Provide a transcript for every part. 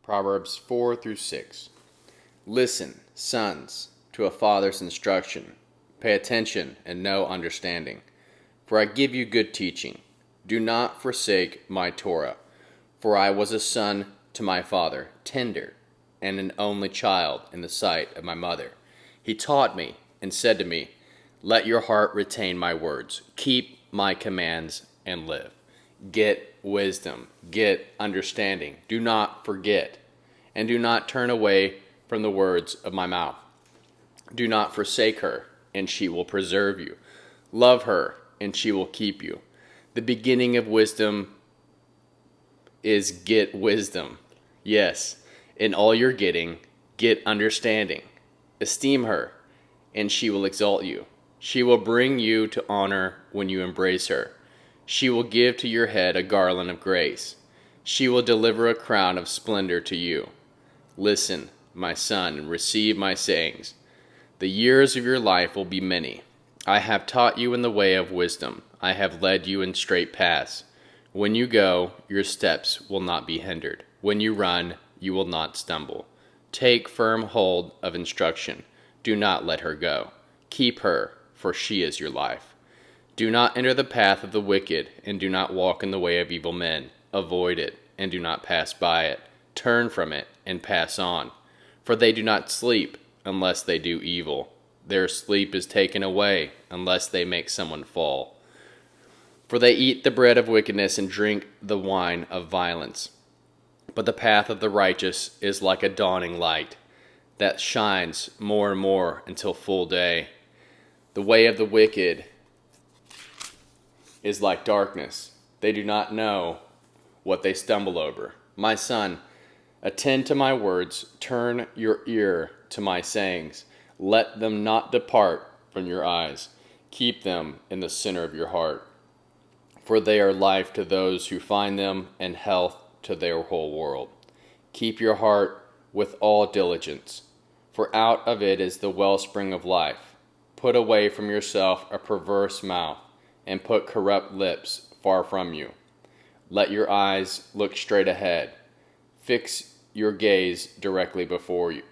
Proverbs 4 through 6. Listen, sons, to a father's instruction. Pay attention and know understanding. For I give you good teaching. Do not forsake my Torah. For I was a son to my father, tender, and an only child in the sight of my mother. He taught me and said to me, let your heart retain my words. Keep my commands and live. Get wisdom. Get understanding. Do not forget. And do not turn away from the words of my mouth. Do not forsake her, and she will preserve you. Love her, and she will keep you. The beginning of wisdom is get wisdom. Yes, in all you're getting, get understanding. Esteem her, and she will exalt you. She will bring you to honor when you embrace her. She will give to your head a garland of grace. She will deliver a crown of splendor to you. Listen, my son, and receive my sayings. The years of your life will be many. I have taught you in the way of wisdom. I have led you in straight paths. When you go, your steps will not be hindered. When you run, you will not stumble. Take firm hold of instruction. Do not let her go. Keep her, for she is your life. Do not enter the path of the wicked, and do not walk in the way of evil men. Avoid it, and do not pass by it. Turn from it, and pass on. For they do not sleep unless they do evil. Their sleep is taken away unless they make someone fall. For they eat the bread of wickedness and drink the wine of violence. But the path of the righteous is like a dawning light that shines more and more until full day. The way of the wicked is like darkness. They do not know what they stumble over. My son, attend to my words. Turn your ear to my sayings. Let them not depart from your eyes. Keep them in the center of your heart. For they are life to those who find them, and health to their whole world. Keep your heart with all diligence, for out of it is the wellspring of life. Put away from yourself a perverse mouth, and put corrupt lips far from you. Let your eyes look straight ahead. Fix your gaze directly before you.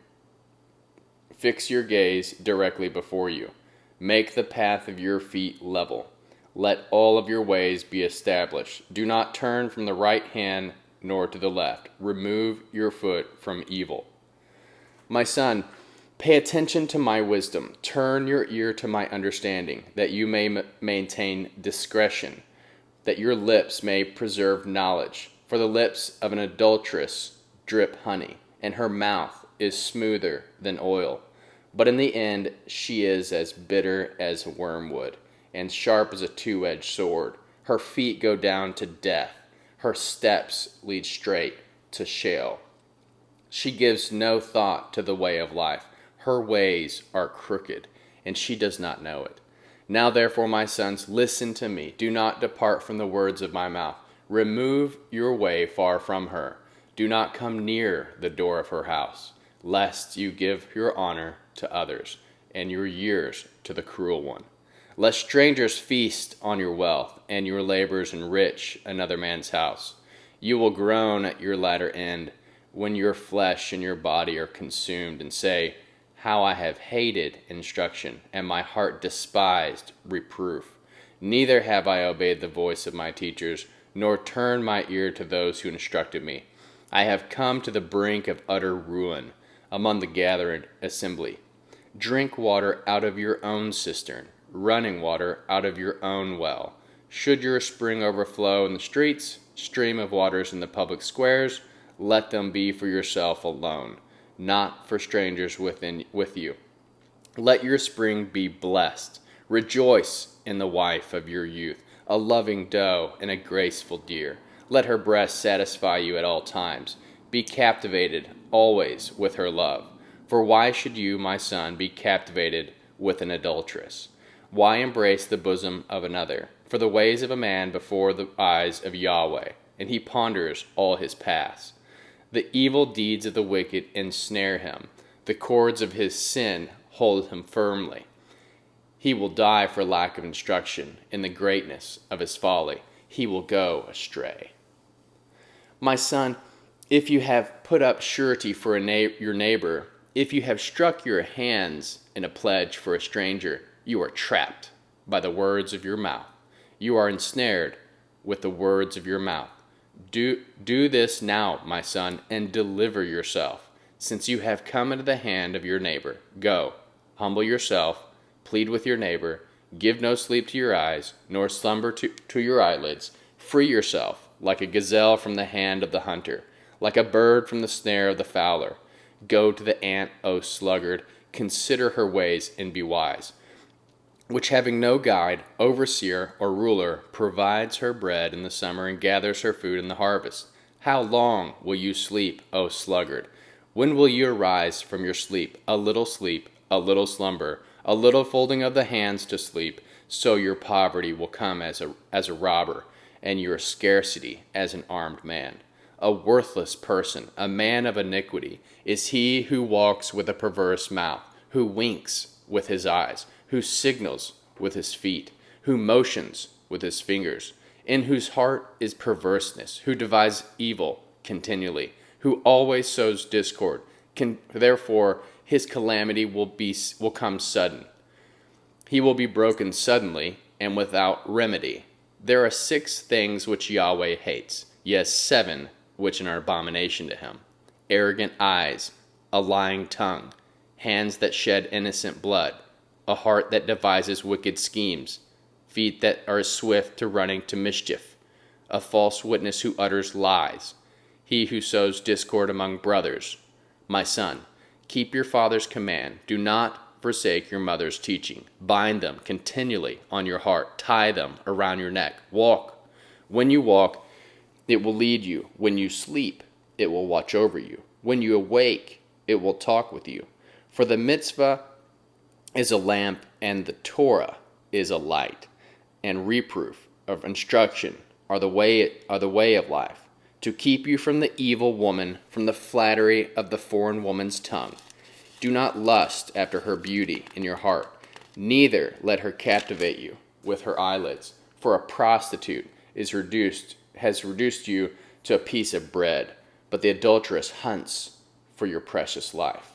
Fix your gaze directly before you. Make the path of your feet level. Let all of your ways be established. Do not turn from the right hand nor to the left. Remove your foot from evil. My son, pay attention to my wisdom. Turn your ear to my understanding, that you may maintain discretion, that your lips may preserve knowledge. For the lips of an adulteress drip honey, and her mouth is smoother than oil. But in the end she is as bitter as wormwood, and sharp as a two-edged sword. Her feet go down to death. Her steps lead straight to Sheol. She gives no thought to the way of life. Her ways are crooked, and she does not know it. Now therefore, my sons, listen to me. Do not depart from the words of my mouth. Remove your way far from her. Do not come near the door of her house, lest you give your honor to others, and your years to the cruel one. Lest strangers feast on your wealth, and your labors enrich another man's house. You will groan at your latter end, when your flesh and your body are consumed, and say, how I have hated instruction, and my heart despised reproof. Neither have I obeyed the voice of my teachers, nor turned my ear to those who instructed me. I have come to the brink of utter ruin among the gathered assembly. Drink water out of your own cistern, running water out of your own well. Should your spring overflow in the streets, stream of waters in the public squares, let them be for yourself alone, not for strangers with you. Let your spring be blessed. Rejoice in the wife of your youth, a loving doe and a graceful deer. Let her breast satisfy you at all times. Be captivated always with her love. For why should you, my son, be captivated with an adulteress? Why embrace the bosom of another? For the ways of a man before the eyes of Yahweh, and he ponders all his paths. The evil deeds of the wicked ensnare him. The cords of his sin hold him firmly. He will die for lack of instruction. In the greatness of his folly, he will go astray. My son, If you have put up surety for your neighbor, if you have struck your hands in a pledge for a stranger, you are trapped by the words of your mouth. You are ensnared with the words of your mouth. Do this now, my son, and deliver yourself, since you have come into the hand of your neighbor. Go, humble yourself, plead with your neighbor, give no sleep to your eyes, nor slumber to your eyelids. Free yourself, like a gazelle from the hand of the hunter, like a bird from the snare of the fowler. Go to the ant, O sluggard, consider her ways and be wise, which having no guide, overseer, or ruler, provides her bread in the summer and gathers her food in the harvest. How long will you sleep, O sluggard? When will you arise from your sleep? A little slumber, a little folding of the hands to sleep, so your poverty will come as a robber, and your scarcity as an armed man. A worthless person, a man of iniquity, is he who walks with a perverse mouth, who winks with his eyes, who signals with his feet, who motions with his fingers, in whose heart is perverseness, who devises evil continually, who always sows discord. Therefore his calamity will come sudden. He will be broken suddenly and without remedy. There are 6 things which Yahweh hates, yes, 7 which are an abomination to him: arrogant eyes, a lying tongue, hands that shed innocent blood, a heart that devises wicked schemes, feet that are swift to running to mischief, a false witness who utters lies, he who sows discord among brothers. My son, keep your father's command. Do not forsake your mother's teaching. Bind them continually on your heart. Tie them around your neck. When you walk, it will lead you. When you sleep, it will watch over you. When you awake, it will talk with you. For the mitzvah is a lamp, and the Torah is a light, and reproof of instruction are the way of life, to keep you from the evil woman, from the flattery of the foreign woman's tongue. Do not lust after her beauty in your heart, neither let her captivate you with her eyelids, for a prostitute has reduced you to a piece of bread, but the adulteress hunts for your precious life.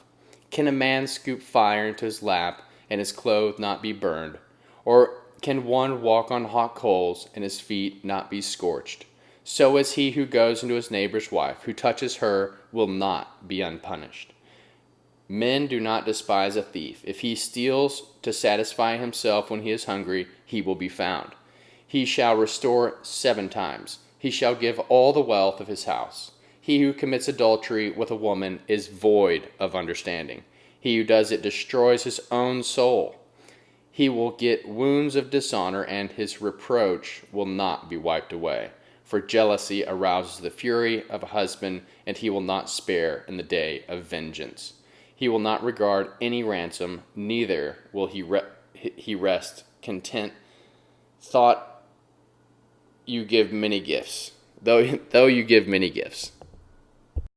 Can a man scoop fire into his lap and his clothes not be burned? Or can one walk on hot coals and his feet not be scorched? So is he who goes into his neighbor's wife, who touches her will not be unpunished. Men do not despise a thief. If he steals to satisfy himself when he is hungry, he will be found. He shall restore 7 times. He shall give all the wealth of his house. He who commits adultery with a woman is void of understanding. He who does it destroys his own soul. He will get wounds of dishonor, and his reproach will not be wiped away. For jealousy arouses the fury of a husband, and he will not spare in the day of vengeance. He will not regard any ransom, neither will he rest content. Though you give many gifts.